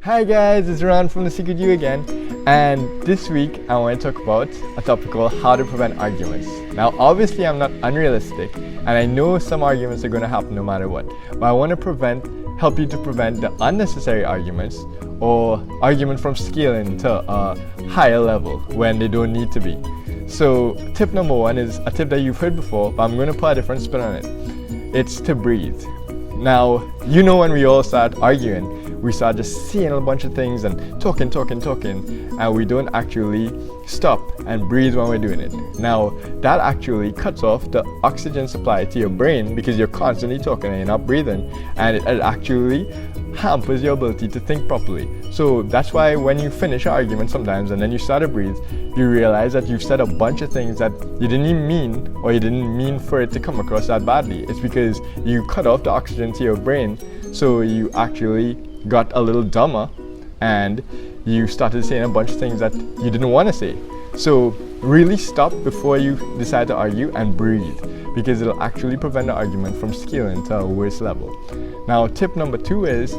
Hi guys, it's Ron from The Secret You again, and this week I want to talk about a topic called how to prevent arguments. Now obviously I'm not unrealistic and I know some arguments are going to happen no matter what, but I want to help you to prevent the unnecessary arguments or arguments from scaling to a higher level when they don't need to be. So tip number one is a tip that you've heard before, but I'm going to put a different spin on it. It's to breathe. Now, when we all start arguing, we start just saying a bunch of things and talking, and we don't actually stop and breathe when we're doing it. Now, that actually cuts off the oxygen supply to your brain because you're constantly talking and you're not breathing, and it actually hampers your ability to think properly. So that's why when you finish an argument sometimes and then you start to breathe, you realize that you've said a bunch of things that you didn't even mean, or you didn't mean for it to come across that badly. It's because you cut off the oxygen to your brain, so you actually got a little dumber and you started saying a bunch of things that you didn't want to say. So really stop before you decide to argue and breathe, because it'll actually prevent the argument from scaling to a worse level. Now, tip number two is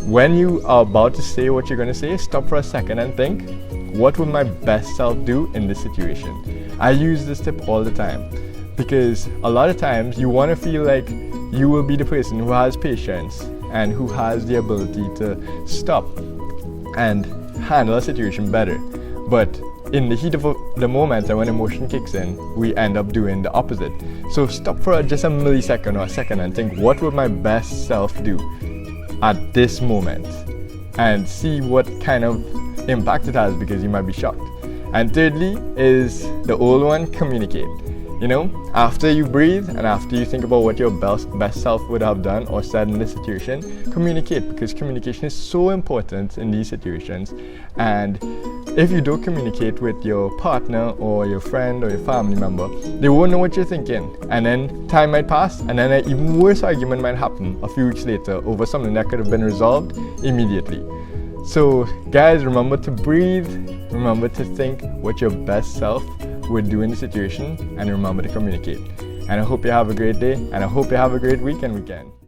when you are about to say what you're going to say, stop for a second and think, what would my best self do in this situation? I use this tip all the time because a lot of times you want to feel like you will be the person who has patience and who has the ability to stop and handle a situation better. But in the heat of the moment and when emotion kicks in, we end up doing the opposite. So stop for just a millisecond or a second and think, what would my best self do at this moment? And see what kind of impact it has, because you might be shocked. And thirdly is the old one, communicate. After you breathe and after you think about what your best self would have done or said in this situation, communicate, because communication is so important in these situations. And if you don't communicate with your partner or your friend or your family member, they won't know what you're thinking. And then time might pass, and then an even worse argument might happen a few weeks later over something that could have been resolved immediately. So guys, remember to breathe, remember to think what your best self would do in the situation, and remember to communicate. And I hope you have a great day, and I hope you have a great weekend.